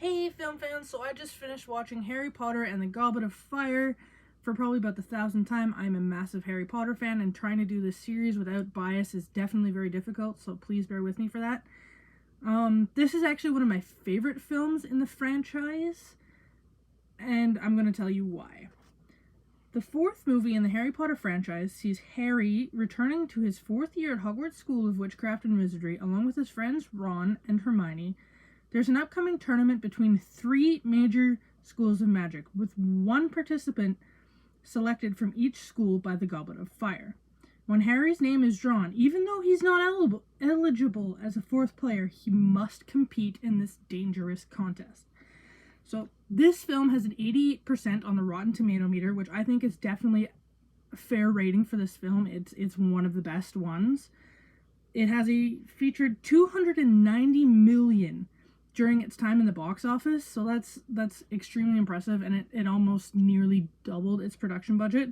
Hey film fans, so I just finished watching Harry Potter and the Goblet of Fire for probably about the 1,000th time. I'm a massive Harry Potter fan, and trying to do this series without bias is definitely very difficult, so please bear with me for that. This is actually one of my favorite films in the franchise, and I'm going to tell you why. The fourth movie in the Harry Potter franchise sees Harry returning to his fourth year at Hogwarts School of Witchcraft and Wizardry along with his friends Ron and Hermione. There's an upcoming tournament between three major schools of magic, with one participant selected from each school by the Goblet of Fire. When Harry's name is drawn, even though he's not eligible as a fourth player, he must compete in this dangerous contest. So this film has an 88% on the Rotten Tomato meter, which I think is definitely a fair rating for this film. It's one of the best ones. It has featured 290 million during its time in the box office, so that's extremely impressive, and it almost nearly doubled its production budget.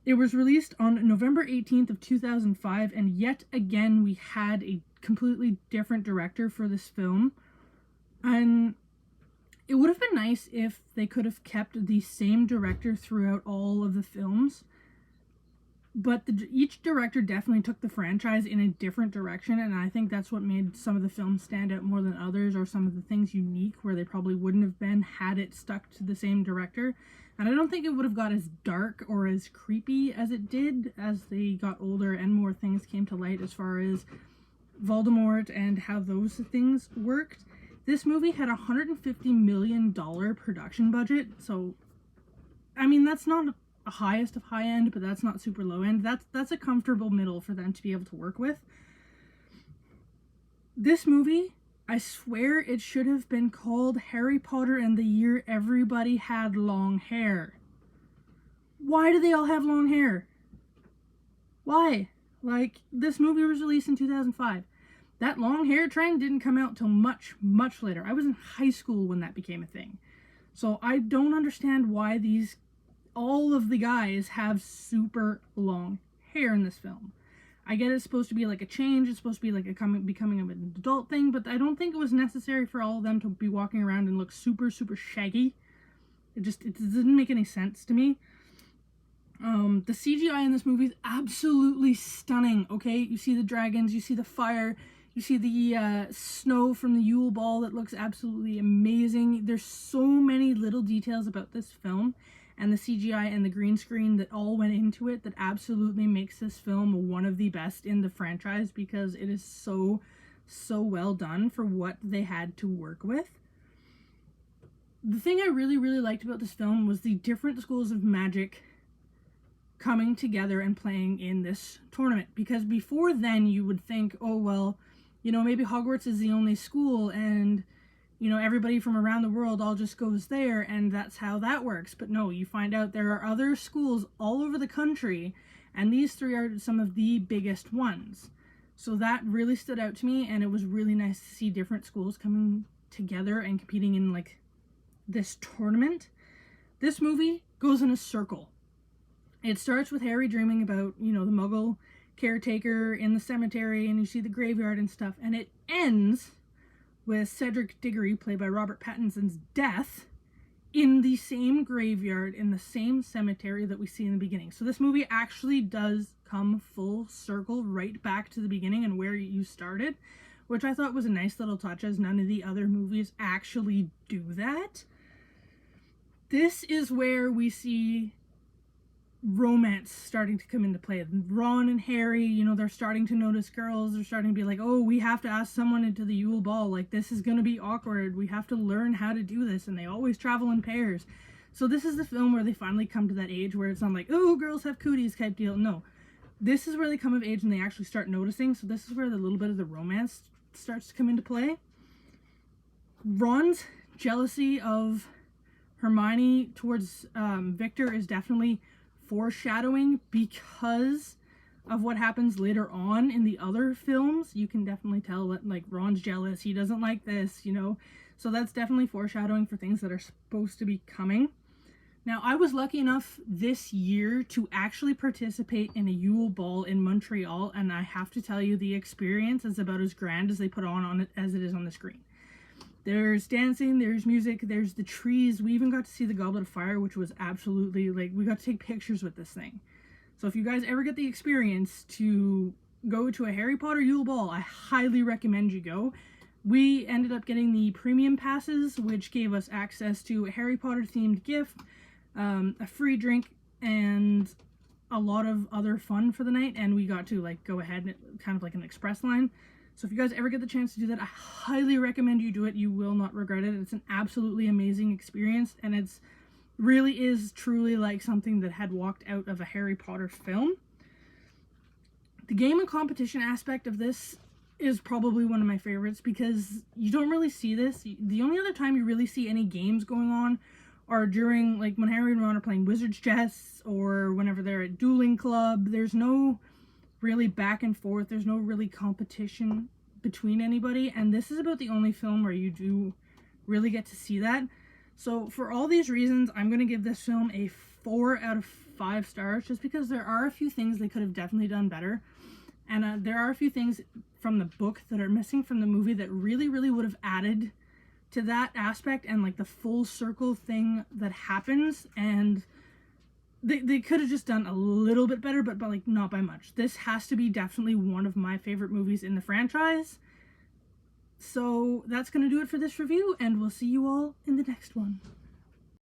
It was released on November 18th of 2005, and yet again we had a completely different director for this film, and it would have been nice if they could have kept the same director throughout all of the films. But each director definitely took the franchise in a different direction, and I think that's what made some of the films stand out more than others, or some of the things unique where they probably wouldn't have been had it stuck to the same director. And I don't think it would have got as dark or as creepy as it did as they got older and more things came to light as far as Voldemort and how those things worked. This movie had a $150 million production budget, so I mean that's not highest of high end, but that's not super low end. That's a comfortable middle for them to be able to work with. This movie, I swear it should have been called Harry Potter and the Year Everybody Had Long Hair. Why do they all have long hair? Why? Like, this movie was released in 2005. That long hair trend didn't come out till much, much later. I was in high school when that became a thing. So I don't understand why all of the guys have super long hair in this film. I get it's supposed to be like a change, it's supposed to be like becoming of an adult thing, but I don't think it was necessary for all of them to be walking around and look super, super shaggy. It didn't make any sense to me. The CGI in this movie is absolutely stunning, okay? You see the dragons, you see the fire, you see the snow from the Yule Ball that looks absolutely amazing. There's so many little details about this film and the CGI and the green screen that all went into it that absolutely makes this film one of the best in the franchise, because it is so well done for what they had to work with. The thing I really, really liked about this film was the different schools of magic coming together and playing in this tournament, because before then you would think, oh well, you know, maybe Hogwarts is the only school and you know, everybody from around the world all just goes there and that's how that works. But no, you find out there are other schools all over the country, and these three are some of the biggest ones. So that really stood out to me, and it was really nice to see different schools coming together and competing in like this tournament. This movie goes in a circle. It starts with Harry dreaming about, you know, the Muggle caretaker in the cemetery, and you see the graveyard and stuff, and it ends with Cedric Diggory, played by Robert Pattinson's death in the same graveyard, in the same cemetery that we see in the beginning. So this movie actually does come full circle right back to the beginning and where you started, which I thought was a nice little touch, as none of the other movies actually do that. This is where we see romance starting to come into play. Ron and Harry, you know, they're starting to notice girls. They're starting to be like, oh, we have to ask someone into the Yule Ball. Like, this is going to be awkward. We have to learn how to do this. And they always travel in pairs. So this is the film where they finally come to that age where it's not like, oh, girls have cooties type deal. No. This is where they come of age and they actually start noticing. So this is where the little bit of the romance starts to come into play. Ron's jealousy of Hermione towards Victor is definitely foreshadowing because of what happens later on in the other films. You can definitely tell that, like, Ron's jealous, he doesn't like this, you know, so that's definitely foreshadowing for things that are supposed to be coming. Now, I was lucky enough this year to actually participate in a Yule Ball in Montreal, and I have to tell you, the experience is about as grand as they put on it as it is on the screen. There's dancing, there's music, there's the trees. We even got to see the Goblet of Fire, which was absolutely, like, we got to take pictures with this thing. So if you guys ever get the experience to go to a Harry Potter Yule Ball, I highly recommend you go. We ended up getting the premium passes, which gave us access to a Harry Potter themed gift, a free drink, and a lot of other fun for the night. And we got to like go ahead and kind of like an express line. So if you guys ever get the chance to do that, I highly recommend you do it. You will not regret it. It's an absolutely amazing experience, and it's really is truly like something that had walked out of a Harry Potter film. The game and competition aspect of this is probably one of my favorites because you don't really see this. The only other time you really see any games going on are during, like, when Harry and Ron are playing Wizard's Chess or whenever they're at Dueling Club. There's no really back and forth. There's no really competition between anybody, and this is about the only film where you do really get to see that. So for all these reasons, I'm going to give this film a 4 out of 5 stars, just because there are a few things they could have definitely done better, and there are a few things from the book that are missing from the movie that really would have added to that aspect and like the full circle thing that happens, and they could have just done a little bit better, but like not by much. This has to be definitely one of my favorite movies in the franchise. So that's going to do it for this review, and we'll see you all in the next one.